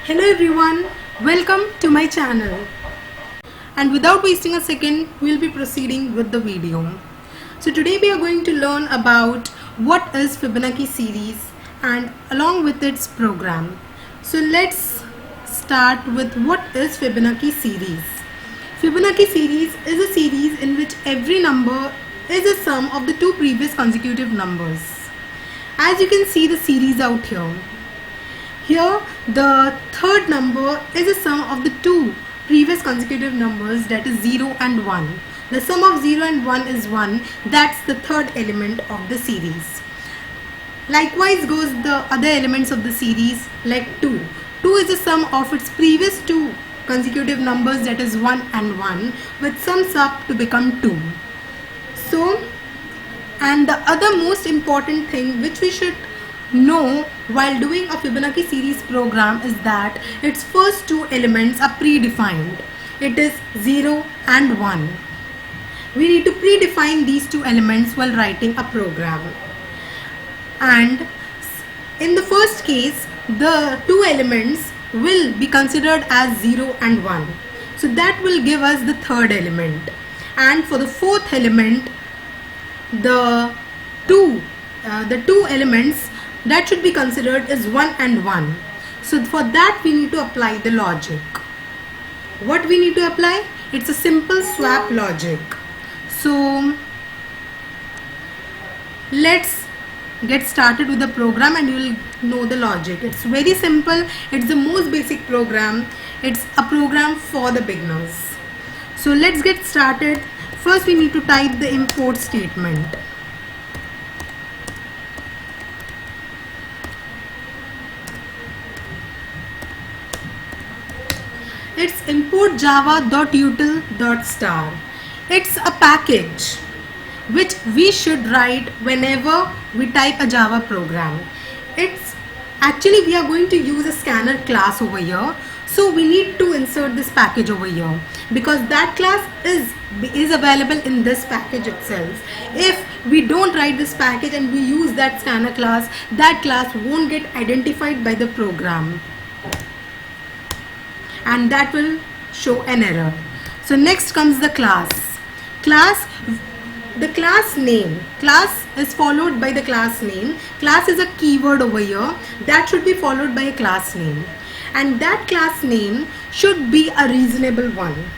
Hello everyone, welcome to my channel. And without wasting a second, we'll be proceeding with the video. So today we are going to learn about what is Fibonacci series and along with its program. So let's start with what is Fibonacci series. Fibonacci series is a series in which every number is a sum of the two previous consecutive numbers. As you can see the series out here. Here the third number is a sum of the two previous consecutive numbers, that is 0 and 1. The sum of 0 and 1 is 1. That's the third element of the series. Likewise goes the other elements of the series like 2. 2 is the sum of its previous two consecutive numbers, that is 1 and 1, which sums up to become 2. So, and the other most important thing which we should know while doing a Fibonacci series program is that its first two elements are predefined. It is 0 and 1. We need to predefine these two elements while writing a program. And in the first case, the two elements will be considered as 0 and 1. So that will give us the third element. And for the fourth element, the two elements that should be considered is 1 and 1. So for that we need to apply the logic. What we need to apply? It's a simple swap logic. So let's get started with the program and you will know the logic. It's very simple. It's the most basic program. It's a program for the beginners. So let's get started. First we need to type the import statement. It's import java.util.star. It's a package which we should write whenever we type a Java program. It's actually we are going to use a scanner class over here. So we need to insert this package over here because that class is available in this package itself. If we don't write this package and we use that scanner class, that class won't get identified by the program. And that will show an error. So next comes the class. The class name. Class is followed by the class name. Class is a keyword over here. That should be followed by a class name. And that class name should be a reasonable one.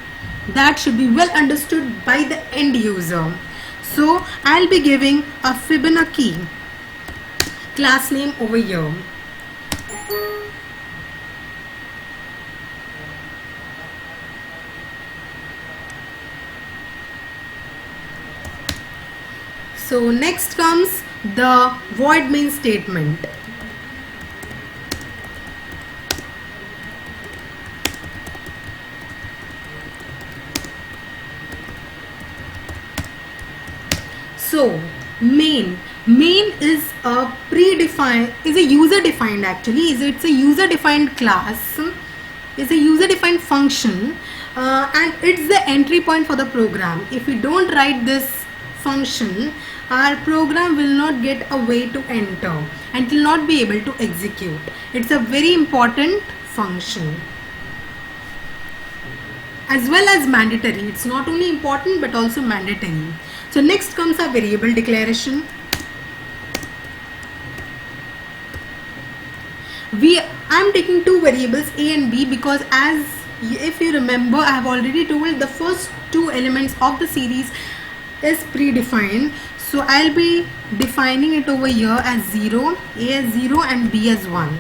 That should be well understood by the end user. So I'll be giving a Fibonacci class name over here. So next comes the void main statement. So main is a user defined actually. It's a user defined class. It's a user defined function and it's the entry point for the program. If we don't write this function, our program will not get a way to enter and will not be able to execute. It's a very important function as well as mandatory. It's not only important but also mandatory. So next comes our variable declaration. I'm taking two variables A and B because as if you remember, I have already told the first two elements of the series is predefined. So I'll be defining it over here as 0, A as 0 and B as 1.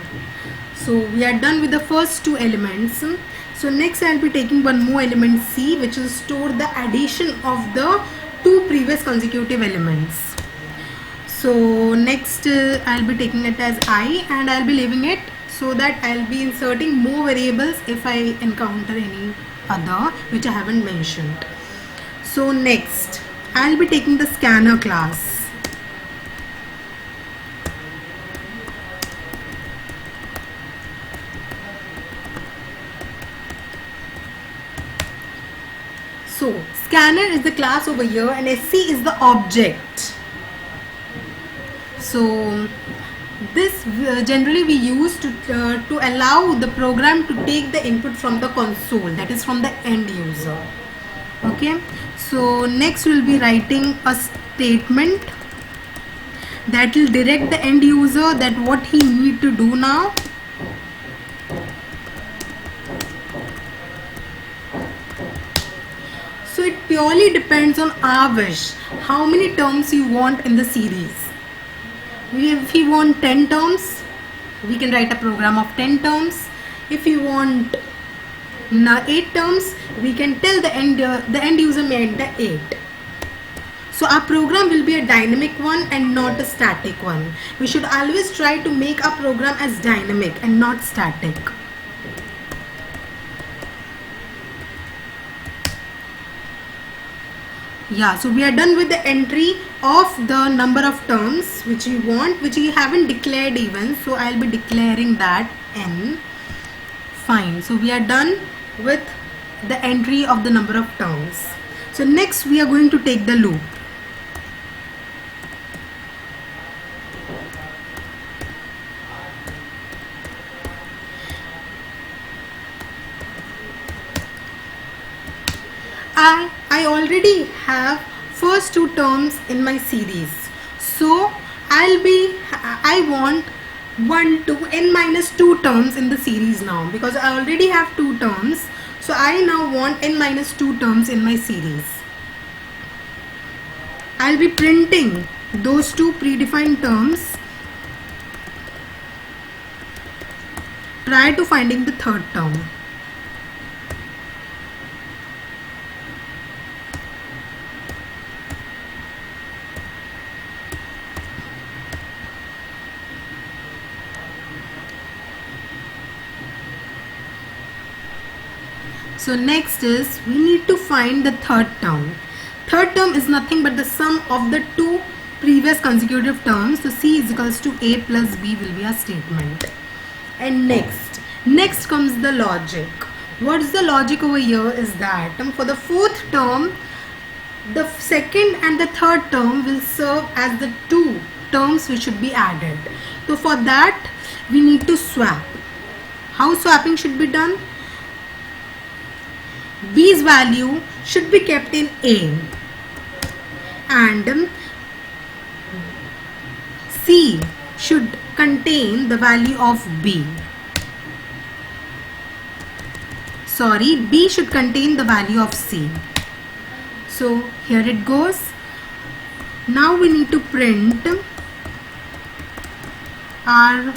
So we are done with the first two elements. So next I'll be taking one more element C, which will store the addition of the two previous consecutive elements. So next I'll be taking it as I and I'll be leaving it so that I'll be inserting more variables if I encounter any other which I haven't mentioned. So next I'll be taking the scanner class. So scanner is the class over here and SC is the object. So this generally we use to allow the program to take the input from the console, that is from the end user. Okay, so next we'll be writing a statement that will direct the end user that what he need to do now. So it purely depends on our wish, how many terms you want in the series. If you want 10 terms, we can write a program of 10 terms. If you want 8 terms, we can tell the end user may enter 8. So our program will be a dynamic one and not a static one. We should always try to make our program as dynamic and not static. Yeah, so we are done with the entry of the number of terms which we want, which we haven't declared even. So I'll be declaring that n. Fine. So we are done with the entry of the number of terms. So next we are going to take the loop. I already have first 2 terms in my series, so I want 1 to n minus 2 terms in the series now, because I already have 2 terms. So I now want n minus 2 terms in my series. I'll be printing those 2 predefined terms prior to finding the third term. So next is we need to find the third term. Third term is nothing but the sum of the 2 previous consecutive terms. So C is equals to A plus B will be a statement. And next comes the logic. What's the logic over here is that for the 4th term, the second and the third term will serve as the 2 terms which should be added. So for that we need to swap. How swapping should be done? B's value should be kept in A and C should contain the value of B. Sorry, B should contain the value of C. So here it goes. Now we need to print our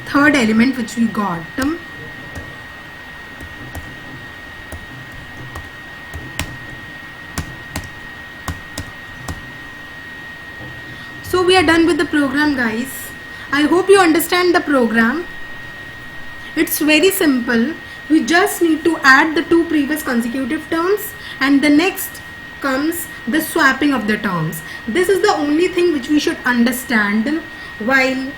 third element which we got. So we are done with the program, guys. I hope you understand the program. It's very simple. We just need to add the 2 previous consecutive terms and the next comes the swapping of the terms. This is the only thing which we should understand while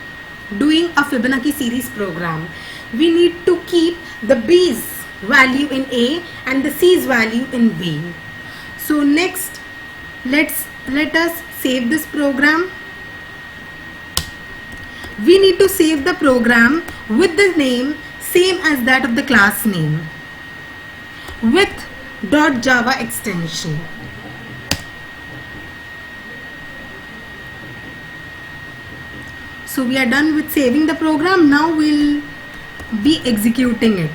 doing a Fibonacci series program. We need to keep the B's value in A and the C's value in B. So next, let us save this program. We need to save the program with the name same as that of the class name with .java extension. So we are done with saving the program. Now we'll be executing it.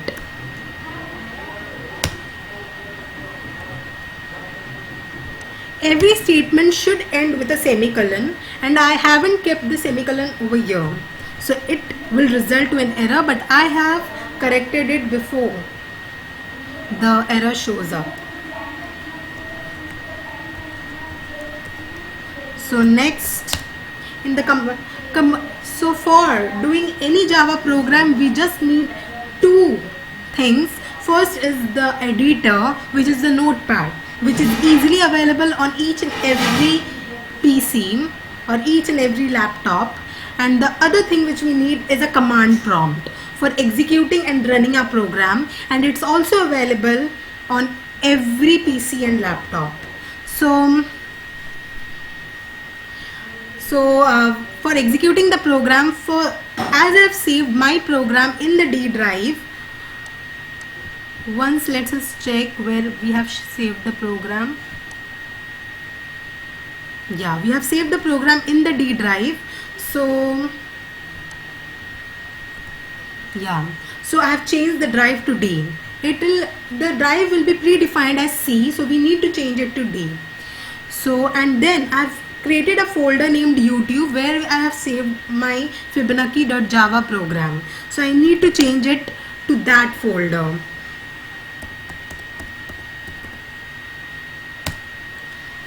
Every statement should end with a semicolon, and I haven't kept the semicolon over here, so it will result to an error, but I have corrected it before the error shows up. So next, in the so for doing any Java program, we just need 2 things. First is the editor, which is the notepad, which is easily available on each and every PC or each and every laptop. And the other thing which we need is a command prompt for executing and running our program, and it's also available on every PC and laptop. So So for executing the program, as I have saved my program in the D drive, once let us check where we have saved the program. Yeah, we have saved the program in the D drive. So yeah, so I have changed the drive to D. The drive will be predefined as C, so we need to change it to D. So, and then I've created a folder named YouTube where I have saved my Fibonacci.java program. So I need to change it to that folder.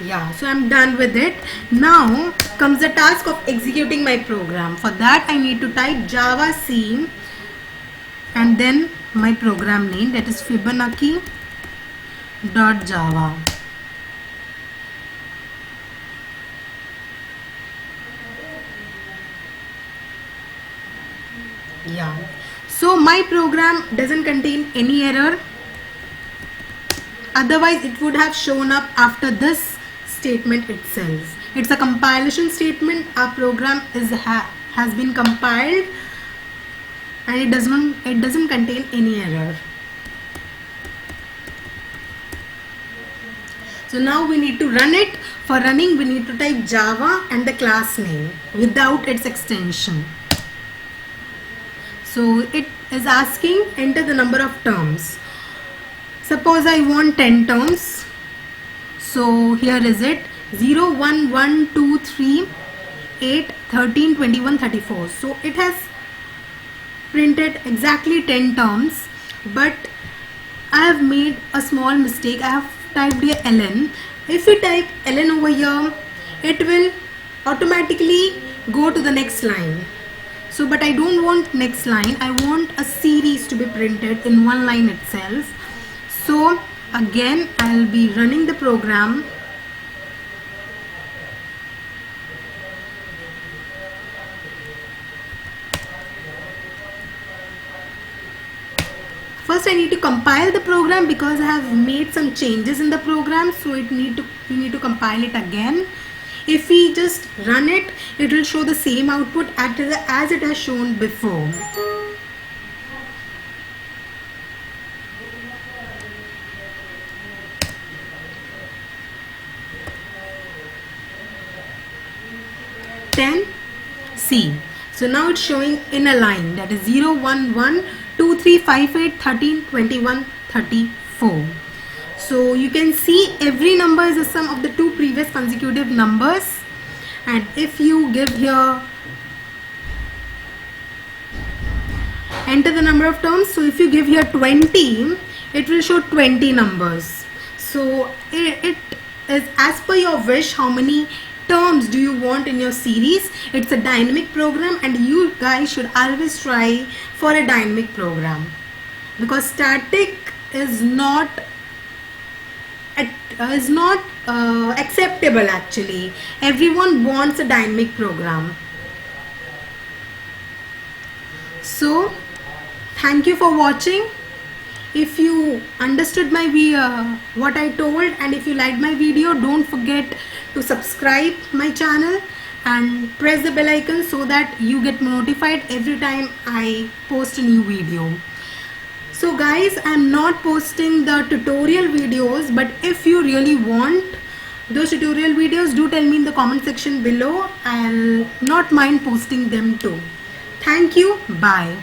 Yeah, so I'm done with it. Now comes the task of executing my program. For that I need to type Java C and then my program name, that is Fibonacci.java. Yeah, so my program doesn't contain any error, otherwise it would have shown up after this statement itself. It's a compilation statement. Our program has been compiled and it doesn't contain any error. So now we need to run it. For running we need to type Java and the class name without its extension. So it is asking enter the number of terms. Suppose I want 10 terms. So here is it: 0, 1, 1, 2, 3, 8, 13, 21, 34. So it has printed exactly 10 terms, but I have made a small mistake. I have typed here ln. If we type ln over here, it will automatically go to the next line. So but I don't want next line, I want a series to be printed in one line itself. So again I'll be running the program. First I need to compile the program because I have made some changes in the program, so we need to compile it again. If we just run it, it will show the same output as it has shown before. C. So now it's showing in a line, that is 0, 1, 1, 2, 3, 5, 8, 13, 21, 34. So you can see every number is a sum of the two previous consecutive numbers, and if you give here enter the number of terms, so if you give here 20, it will show 20 numbers. So it is as per your wish how many terms do you want in your series. It's a dynamic program and you guys should always try for a dynamic program, because static is not acceptable actually. Everyone wants a dynamic program. So thank you for watching. If you understood my what I told, and if you liked my video, don't forget to subscribe my channel and press the bell icon so that you get notified every time I post a new video. So guys, I'm not posting the tutorial videos, but if you really want those tutorial videos, do tell me in the comment section below. I'll not mind posting them too. Thank you. Bye.